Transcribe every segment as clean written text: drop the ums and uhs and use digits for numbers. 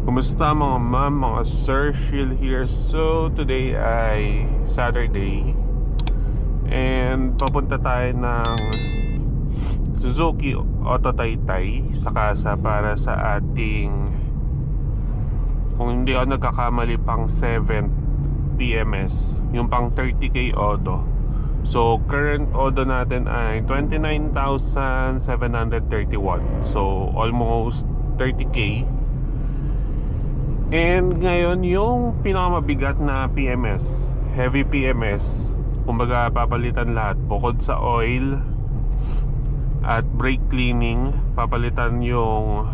Kumusta mga ma'am, mga sir, Shield here. So today ay Saturday and papunta tayo ng Suzuki Auto Taytay sa casa para sa ating, kung hindi ako nagkakamali, pang 7th PMS, yung pang 30k Odo. So current Odo natin ay 29,731, so almost 30k. And ngayon yung pinakamabigat na PMS, heavy PMS, kumbaga papalitan lahat bukod sa oil at brake cleaning, papalitan yung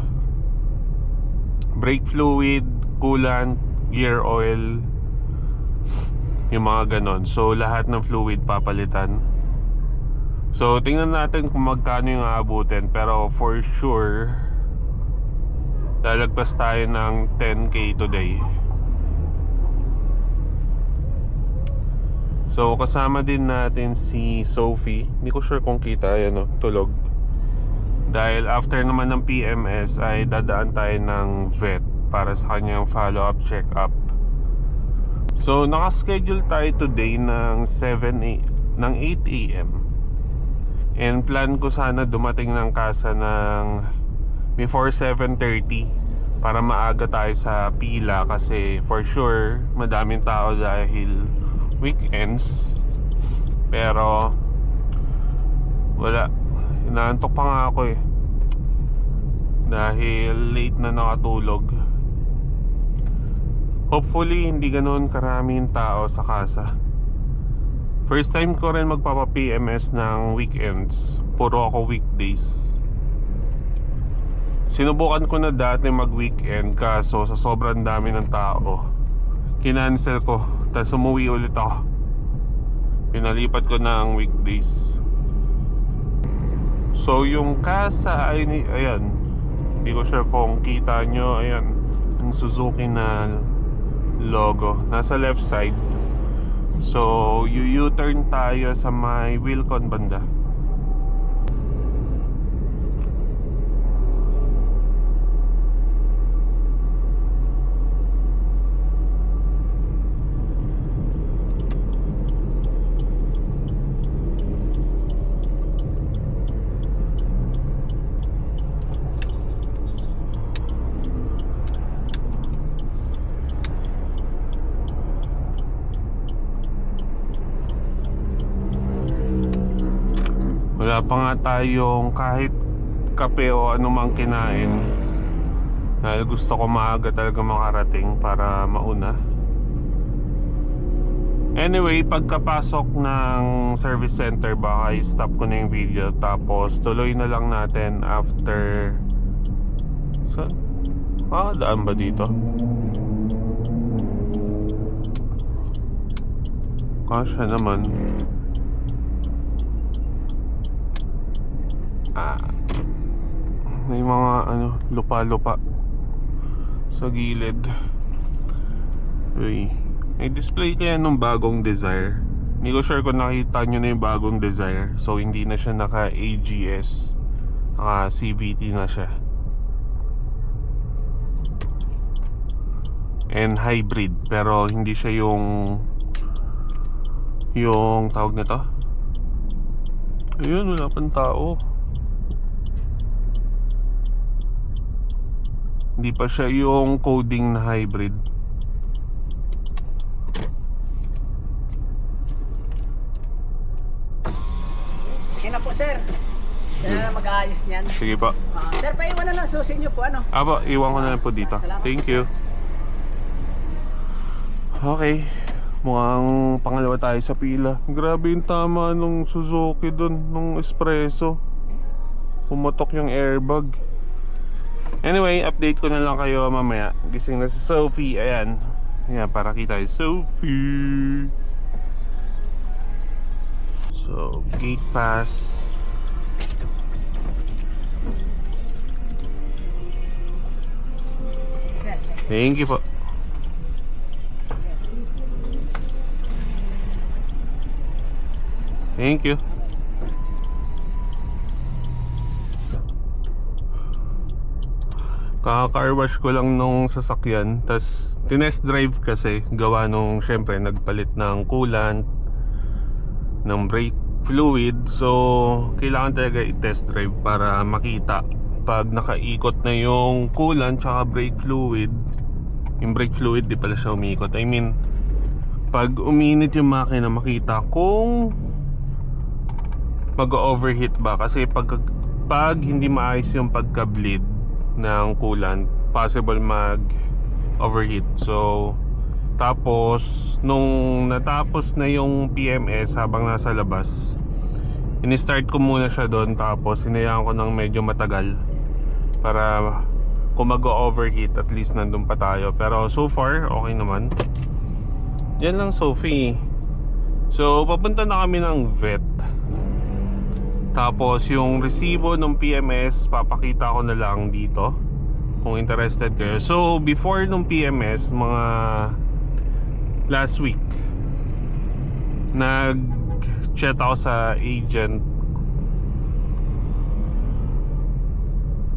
brake fluid, coolant, gear oil, yung mga ganon. So lahat ng fluid papalitan. So tingnan natin kung magkano yung aabutin, pero for sure lalagpas tayo ng 10k today. So kasama din natin si Sophie. Hindi ko sure kung kita, yan o, tulog. Dahil after naman ng PMS ay dadaan tayo ng vet para sa kanyang follow-up check-up. So nakaschedule tayo today ng 8 AM. And plan ko sana dumating ng casa ng before 7:30 para maaga tayo sa pila, kasi for sure madaming tao dahil weekends. Pero wala, inaantok pa nga ako dahil late na nakatulog. Hopefully hindi ganoon karaming tao sa casa. First time ko rin magpapa-PMS ng weekends, puro ako weekdays. Sinubukan ko na dati mag-weekend, kaso sa sobrang dami ng tao kinancel ko, tapos umuwi ulit ako. Pinalipat ko na ang weekdays. So yung casa ay ayan, hindi ko sure kung kita nyo. Ayan, yung Suzuki na logo nasa left side. So U-turn tayo sa may Wilcon banda. Wala pa nga tayong kahit kape o anumang kinain, dahil gusto ko maaga talaga makarating para mauna. Anyway, pagkapasok ng service center baka i-stop ko na yung video, tapos tuloy na lang natin after. So, makakadaan ba dito? Kasya naman. May mga lupa-lupa sa gilid. Uy, may display kaya nung bagong Desire. Hindi ko sure kung nakita nyo na yung bagong Desire. So hindi na siya naka AGS, naka CVT na siya, and hybrid, pero hindi siya yung tawag na to. Ayun, wala pang tao. Hindi pa siya yung coding na hybrid. Yan na po, sir. Sir na mag-aayos niyan. Sige pa. Sir, paiwan na lang susi niyo po, ano? Aba, iwan ko na lang po dito. Thank you. Okay, mukhang pangalawa tayo sa pila. Grabe yung tama nung Suzuki dun, nung espresso. Pumatok yung airbag. Anyway, update ko na lang kayo mamaya. Gising na si Sophie, ayan. Ayan, para kita yung Sophie. So, gate pass. Sir. Thank you po. Thank you. Kaka-car wash ko lang nung sasakyan. Tas tinest drive kasi. Gawa nung syempre nagpalit ng coolant, ng brake fluid. So kailangan talaga i-test drive para makita pag nakaikot na yung coolant tsaka brake fluid. Yung brake fluid di pala siya umiikot. I mean, pag uminit yung makina, makita kung mag-overheat ba. Kasi pag hindi maayos yung pagka-bleed ng coolant, possible mag-overheat. So tapos nung natapos na yung PMS habang nasa labas, ini-start ko muna siya doon. Tapos hinayaan ko ng medyo matagal para kung mag-overheat at least nandun pa tayo. Pero so far okay naman. Yan lang, Sophie. So papunta na kami ng vet. Tapos yung resibo ng PMS papakita ko na lang dito kung interested kayo. So before nung PMS, mga last week, nag-chat ako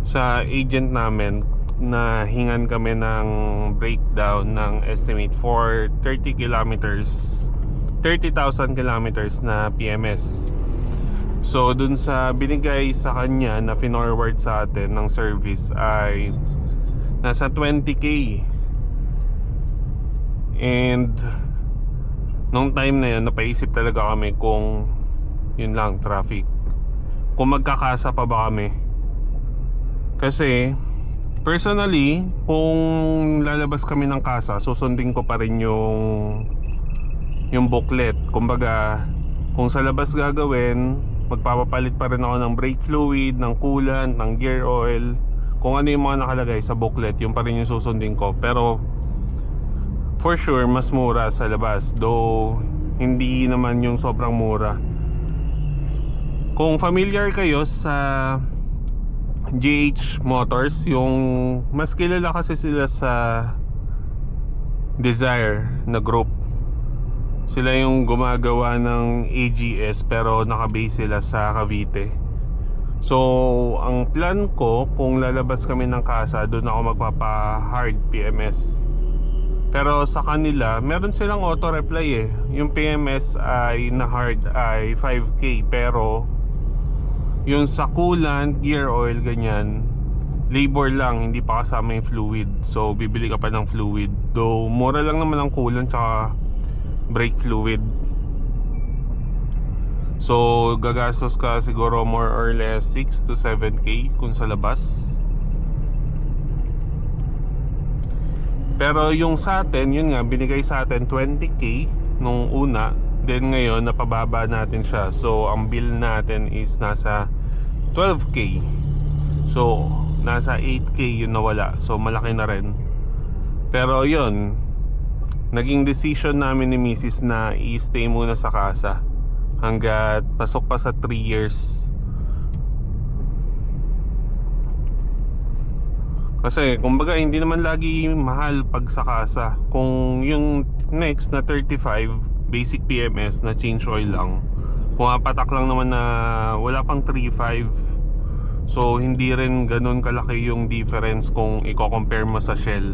sa agent namin na hingan kami ng breakdown ng estimate for 30,000 kilometers na PMS. So dun sa binigay sa kanya na finorward sa atin ng service ay nasa 20k. And nung time na yun, napaisip talaga kami kung yun lang, traffic, kung magkakasa pa ba kami. Kasi personally, kung lalabas kami ng kasa, susundin ko pa rin yung booklet. Kumbaga, kung sa labas gagawin, magpapapalit pa rin ako ng brake fluid, ng coolant, ng gear oil. Kung ano yung mga nakalagay sa booklet, yung pa rin yung susundin ko. Pero for sure, mas mura sa labas. Though, hindi naman yung sobrang mura. Kung familiar kayo sa GH Motors, yung mas kilala kasi sila sa Desire na group. Sila yung gumagawa ng AGS pero nakabase sila sa Cavite. So, ang plan ko, kung lalabas kami ng kasa, doon ako magpapa-hard PMS. Pero sa kanila, meron silang auto-reply eh. Yung PMS ay na hard ay 5K. Pero yung sa coolant, gear oil, ganyan, labor lang, hindi pa kasama yung fluid. So bibili ka pa ng fluid. Though mura lang naman ang coolant tsaka brake fluid. So gagastos ka siguro more or less 6 to 7K kung sa labas. Pero yung sa atin, yun nga, binigay sa atin 20k nung una. Then ngayon, napababa natin siya. So, ang bill natin is nasa 12k. So, nasa 8k yung nawala. So, malaki na rin. Pero yun, naging decision namin ni Mrs. na i-stay muna sa casa hanggat pasok pa sa 3 years. Kasi kumbaga hindi naman lagi mahal pag sa kasa. Kung yung next na 35 basic PMS na change oil lang, kung patak lang naman na wala pang 3.5, so hindi rin ganun kalaki yung difference kung i-compare mo sa Shell.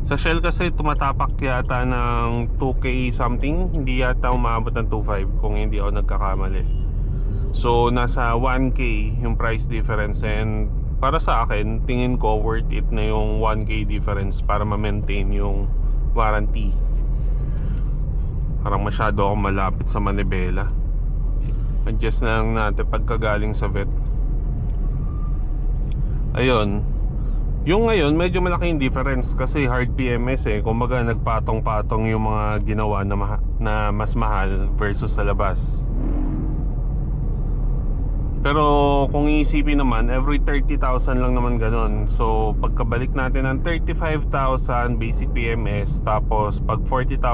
Sa Shell kasi tumatapak yata ng 2k something, hindi yata umabot ng 2.5 kung hindi ako nagkakamali. So nasa 1k yung price difference, and para sa akin, tingin ko worth it na yung 1k difference para ma-maintain yung warranty. Parang masyado akong malapit sa manibela. Adjust na lang natin pagkagaling sa vet. Ayun. Yung ngayon, medyo malaki yung difference kasi hard PMS eh. Kumbaga nagpatong-patong yung mga ginawa na mas mahal versus sa labas. Pero kung iisipin naman, every 30,000 lang naman ganun. So pagkabalik natin ng 35,000 basic PMS, tapos pag 40,000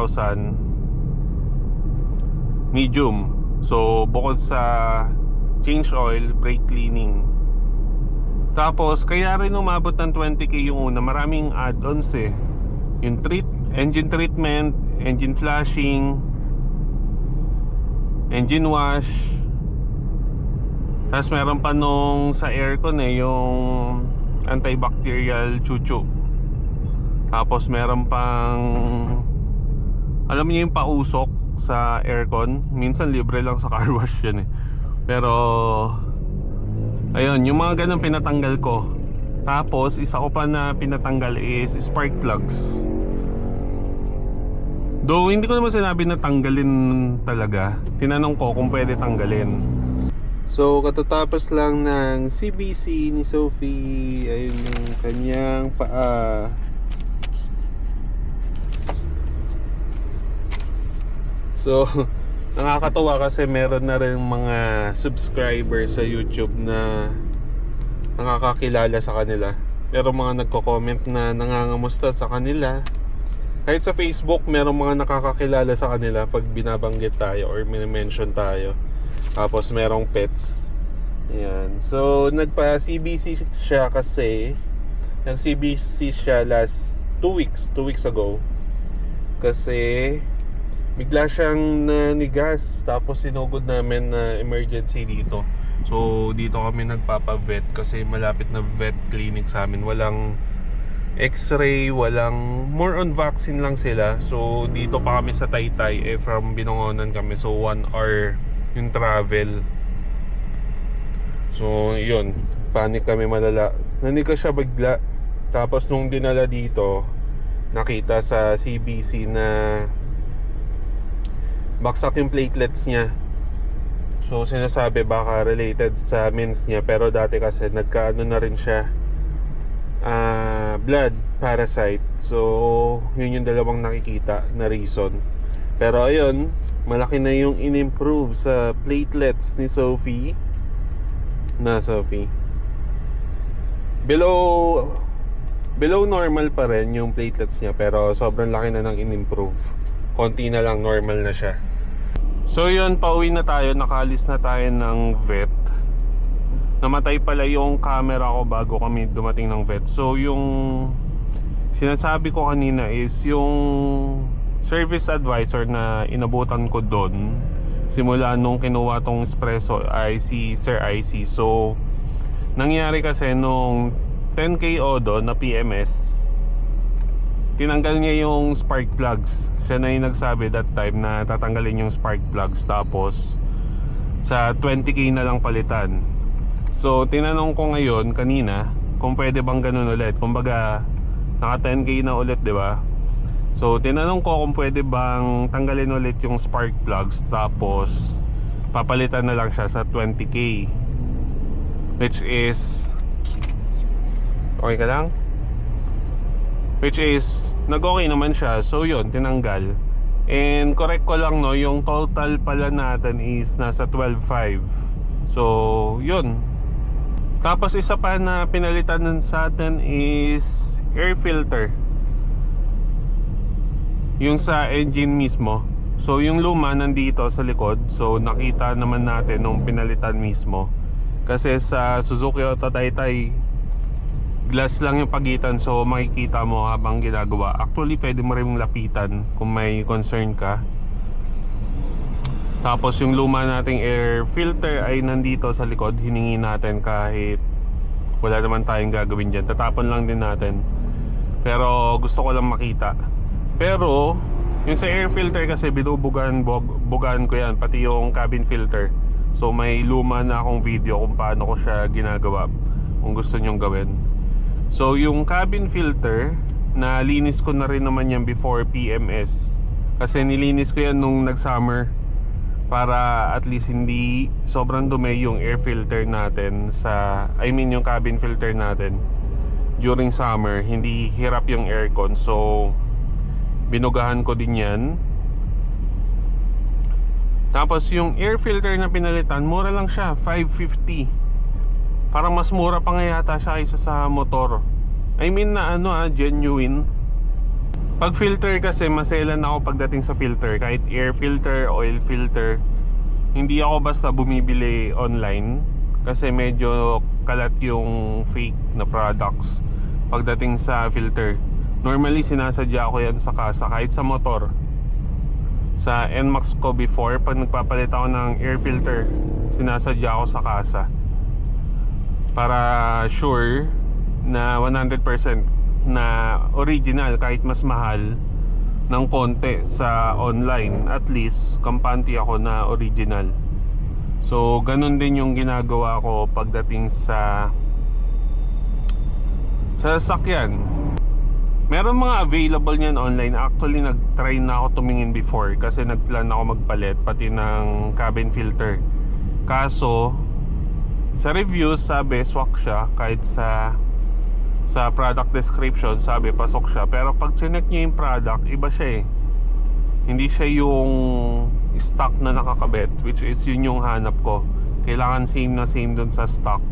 medium. So bukod sa change oil, brake cleaning. Tapos kaya rin umabot ng 20k yung una, maraming add-ons eh. Yung engine treatment, engine flashing, engine wash. Tapos meron pa nung sa aircon eh, yung antibacterial chuchu. Tapos meron pang, alam niyo yung pausok sa aircon. Minsan libre lang sa car wash yun eh. Pero ayun, yung mga ganun pinatanggal ko. Tapos isa ko pa na pinatanggal is spark plugs. Though hindi ko naman sinabi na tanggalin talaga. Tinanong ko kung pwede tanggalin. So katatapos lang ng CBC ni Sophie. Ayun yung kanyang paa. So nakakatuwa kasi meron na rin mga subscribers sa YouTube na nakakakilala sa kanila. Meron mga nagko-comment na nangangamusta sa kanila. Kahit sa Facebook, meron mga nakakakilala sa kanila pag binabanggit tayo or minimension tayo. Tapos merong pets. Ayan. So nagpa-CBC siya kasi nag-CBC siya last 2 weeks ago. Kasi bigla siyang nanigas. Tapos sinugod namin na emergency dito. So dito kami nagpapa-vet kasi malapit na vet clinic sa amin. Walang x-ray, walang, more on vaccine lang sila. So dito pa kami sa Taytay, from Binangonan kami. So 1 hour yung travel. So yun, panic kami malala. Nanigas siya bigla. Tapos nung dinala dito, nakita sa CBC na baksak yung platelets niya. So sinasabi baka related sa mens niya, pero dati kasi nagkaano na rin siya, blood parasite. So yun yung dalawang nakikita na reason. Pero ayun, malaki na yung in-improve sa platelets ni Sophie. Na Sophie, below normal pa rin yung platelets niya, pero sobrang laki na ng in-improve. Konti na lang, normal na siya. So yun, pauwi na tayo. Nakalis na tayo ng vet. Namatay pala yung camera ko bago kami dumating ng vet. So yung sinasabi ko kanina is yung service advisor na inabutan ko doon simula nung kinuha tong espresso ay si Sir IC. So nangyari kasi nung 10K Odo na PMS, tinanggal niya yung spark plugs. Siya na yung nagsabi that time na tatanggalin yung spark plugs. Tapos sa 20K na lang palitan. So tinanong ko ngayon kanina kung pwede bang ganun ulit. Kumbaga naka 10K na ulit, di ba? So tinanong ko kung pwede bang tanggalin ulit yung spark plugs, tapos papalitan na lang siya sa 20K, which is okay ka lang? Which is nag-okay naman siya. So yun, tinanggal. And correct ko lang, no, yung total pala natin is nasa 12.5. So yun. Tapos isa pa na pinalitan nun sa atin is air filter, yung sa engine mismo. So yung luma nandito sa likod. So nakita naman natin nung pinalitan mismo. Kasi sa Suzuki Auto Taytay, glass lang yung pagitan. So makikita mo habang ginagawa. Actually pwede mo rin lapitan kung may concern ka. Tapos yung luma nating air filter ay nandito sa likod. Hiningi natin kahit wala naman tayong gagawin dyan. Tatapon lang din natin. Pero gusto ko lang makita. Pero yung sa air filter kasi binubugaan ko yan, pati yung cabin filter. So may luma na akong video kung paano ko siya ginagawa, kung gusto nyong gawin. So yung cabin filter, nalinis ko na rin naman yan before PMS. Kasi nilinis ko yan nung nag-summer, para at least hindi sobrang dumi yung air filter natin yung cabin filter natin during summer. Hindi hirap yung aircon. So binugahan ko din yan. Tapos yung air filter na pinalitan, mura lang siya, 550. Parang mas mura pa nga yata siya kaysa sa motor. I mean na genuine. Pag filter kasi, maselan ako pagdating sa filter. Kahit air filter, oil filter, hindi ako basta bumibili online. Kasi medyo kalat yung fake na products pagdating sa filter. Normally sinasadya ko yan sa kasa, kahit sa motor. Sa NMAX ko before, pag nagpapalit ako ng air filter, sinasadya ko sa kasa para sure na 100% na original kahit mas mahal ng konti sa online. At least kampante ako na original. So ganun din yung ginagawa ko pagdating sa sasakyan. Meron mga available niyan online. Actually nag-try na ako tumingin before kasi nagplan ako magpalit pati ng cabin filter. Kaso sa reviews sabi swak siya, kahit sa product description sabi pasok siya. Pero pag chinek niyo yung product, iba siya eh. Hindi siya yung stock na nakakabit, which is yun yung hanap ko. Kailangan same na same dun sa stock.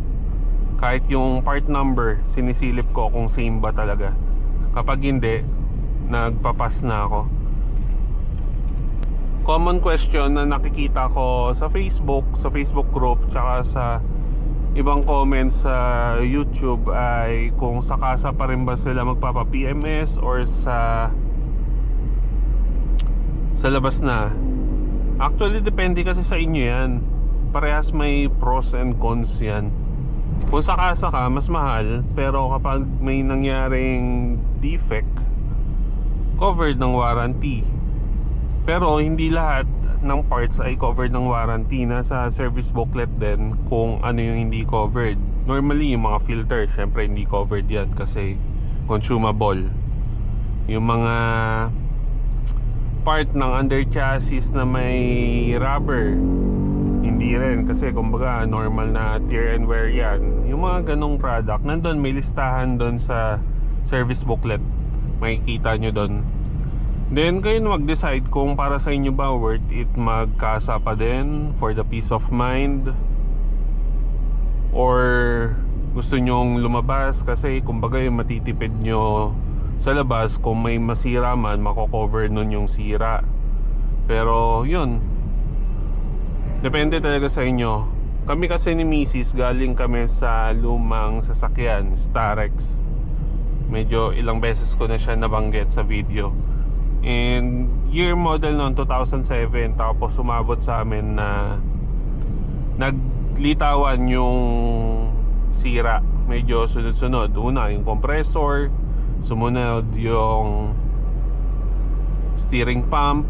Kahit yung part number, sinisilip ko kung same ba talaga. Kapag hindi, nagpapas na ako. Common question na nakikita ko sa Facebook group, tsaka sa ibang comments sa YouTube ay kung sa kasa pa rin ba sila magpapa-PMS or sa labas na. Actually, depende kasi sa inyo yan. Parehas may pros and cons yan. Kung sa kasa ka, mas mahal. Pero kapag may nangyaring defect, covered ng warranty. Pero hindi lahat ng parts ay covered ng warranty. Nasa service booklet din kung ano yung hindi covered. Normally yung mga filter, syempre hindi covered yan kasi consumable. Yung mga part ng under chassis na may rubber, hindi rin kasi kumbaga normal na tear and wear yan. Yung mga ganong product, nandun may listahan doon sa service booklet, makikita nyo doon. Then kayo na mag-decide kung para sa inyo ba worth it magkasa pa din for the peace of mind, or gusto nyong lumabas kasi kumbaga yung matitipid nyo sa labas. Kung may masira man, mako-cover nun yung sira. Pero yun, depende talaga sa inyo. Kami kasi ni Mrs. galing kami sa lumang sasakyan, Starex. Medyo ilang beses ko na siya nabanggit sa video. And year model noon 2007. Tapos sumabot sa amin na naglitawan yung sira. Medyo sunod-sunod. Una yung compressor, sumunod yung steering pump.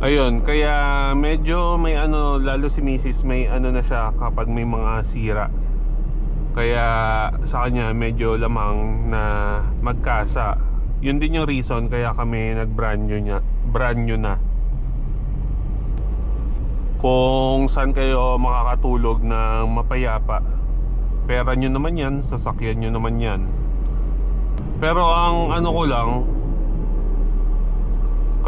Ayun, kaya medyo may ano, lalo si Mrs. may ano na siya kapag may mga sira. Kaya sa kanya medyo lamang na magkasa. Yun din yung reason kaya kami nag-brand new na. Kung saan kayo makakatulog ng mapayapa, pera nyo naman yan, sasakyan nyo naman yan. Pero ang ano ko lang,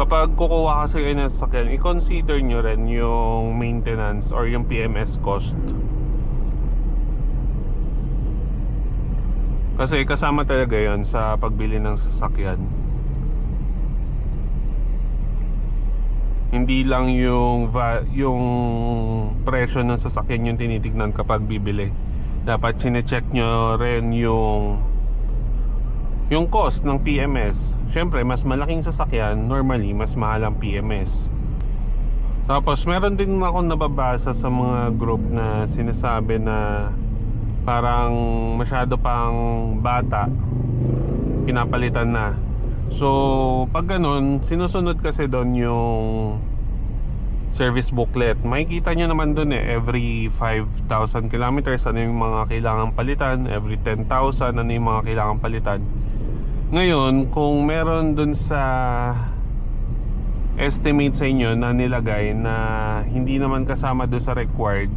kapag kukuha kasi kayo ng sasakyan, i-consider nyo rin yung maintenance or yung PMS cost. Kasi kasama talaga yon sa pagbili ng sasakyan. Hindi lang yung presyo ng sasakyan yung tinitignan kapag bibili. Dapat sine-check nyo rin yung cost ng PMS. Siyempre, mas malaking sasakyan, normally, mas mahal ang PMS. Tapos, meron din ako nababasa sa mga group na sinasabi na parang masyado pang bata, pinapalitan na. So, pag ganun, sinusunod kasi doon yung service booklet. Makikita nyo naman doon every 5,000 kilometers ano yung mga kailangang palitan, every 10,000 ano yung mga kailangang palitan. Ngayon, kung meron dun sa estimate sa inyo na nilagay na hindi naman kasama dun sa required,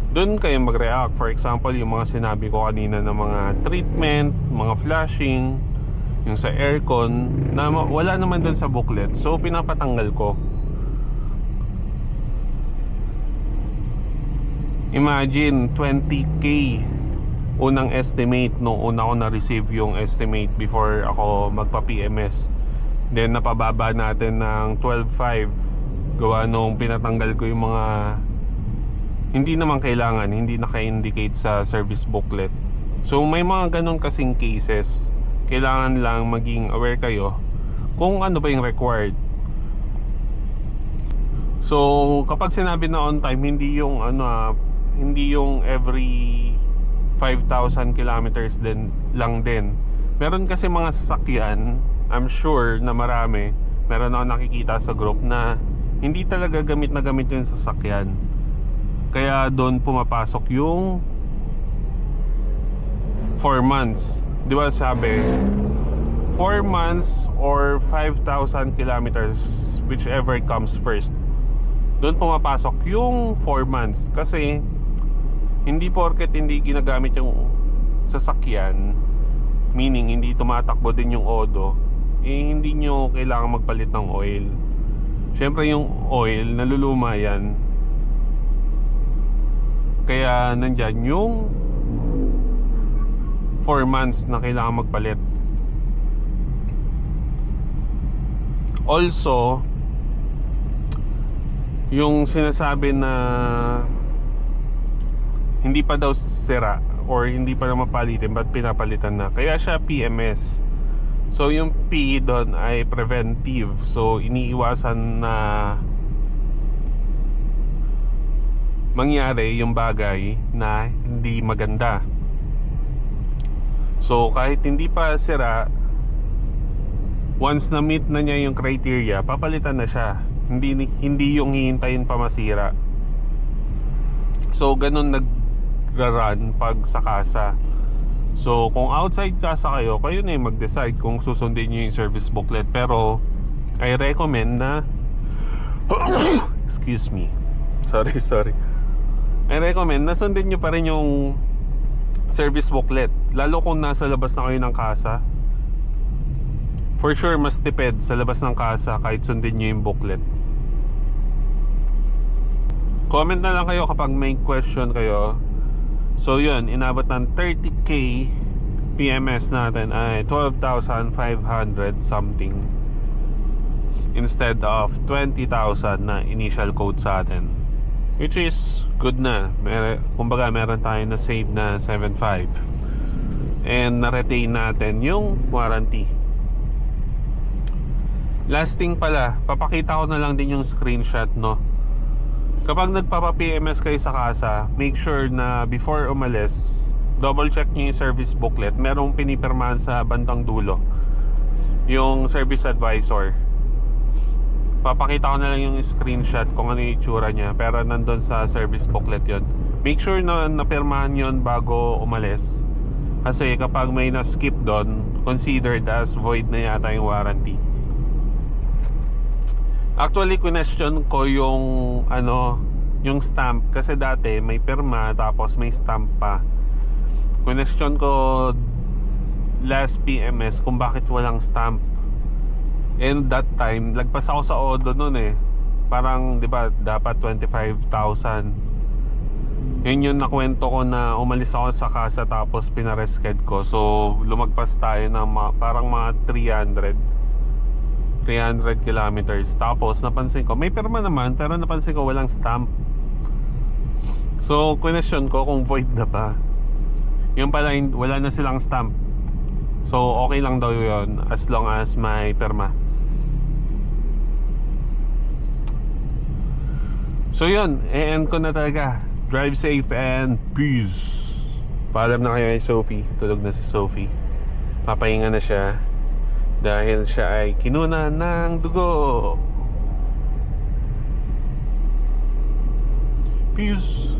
dun kayo mag-react. For example, yung mga sinabi ko kanina na mga treatment, mga flashing, yung sa aircon na wala naman dun sa booklet, so pinapatanggal ko. Imagine 20k unang estimate nung una ko na-receive yung estimate before ako magpa-PMS. Then napababa natin ng 12.5 gawa nung pinatanggal ko yung mga hindi naman kailangan, hindi naka-indicate sa service booklet. So may mga ganun kasing cases. Kailangan lang maging aware kayo kung ano ba yung required. So kapag sinabi na on time, hindi yung hindi yung every 5,000 kilometers din lang din. Meron kasi mga sasakyan, I'm sure na marami, meron ako nakikita sa group na hindi talaga gamit na gamit yung sasakyan. Kaya doon pumapasok yung 4 months. Di ba sabi, 4 months or 5,000 kilometers, whichever comes first. Doon pumapasok yung 4 months. Kasi hindi porket hindi ginagamit yung sasakyan, meaning hindi tumatakbo din yung odo, hindi nyo kailangan magpalit ng oil. Syempre yung oil, naluluma yan. Kaya nandyan yung 4 months na kailangan magpalit. Also, yung sinasabi na hindi pa daw sira or hindi pa na mapalitin, ba't pinapalitan na? Kaya siya PMS. So yung P doon ay preventive. So iniiwasan na mangyari yung bagay na hindi maganda. So kahit hindi pa sira, once na meet na niya yung criteria, papalitan na siya. Hindi yung hihintayin pa masira. So ganun nagra-run pag sa kasa. So kung outside kasa kayo na yung mag-decide kung susundin niyo yung service booklet. Pero I recommend na excuse me, sorry, I recommend na sundin niyo pa rin yung service booklet, lalo kung nasa labas na kayo ng kasa. For sure mas tipid sa labas ng kasa kahit sundin niyo yung booklet. Comment na lang kayo kapag may question kayo. So yun, inabot ng 30k PMS natin ay 12,500 something instead of 20,000 na initial quote sa atin, which is good na. Kumbaga meron tayo na save na 7,500 and na-retain natin yung warranty. Last thing pala, papakita ko na lang din yung screenshot, no? Kapag nagpapa-PMS kayo sa kasa, make sure na before umalis, double check nyo yung service booklet. Merong pinipirmahan sa bandang dulo yung service advisor. Papakita ko na lang yung screenshot kung ano yung itsura nya, pero nandun sa service booklet yon. Make sure na napirmahan yon bago umalis, kasi kapag may na-skip doon, considered as void na yata yung warranty. Actually, question ko yung yung stamp, kasi dati may pirma tapos may stamp pa. Question ko last PMS kung bakit walang stamp. And that time, lagpas ako sa Odo noon eh. Parang, 'di ba, dapat 25,000. Yun yung nakwento ko na umalis ako sa kasa tapos pinaresked ko. So, lumagpas tayo ng parang mga 300 kilometers. Tapos napansin ko may pirma naman, pero napansin ko walang stamp. So question ko kung void na pa. Yung pala wala na silang stamp. So okay lang daw yun as long as may pirma. So yun, e-end ko na talaga. Drive safe and peace. Paalam na kayo kay Sophie. Tulog na si Sophie. Papahinga na siya dahil siya ay kinuna ng dugo. Peace.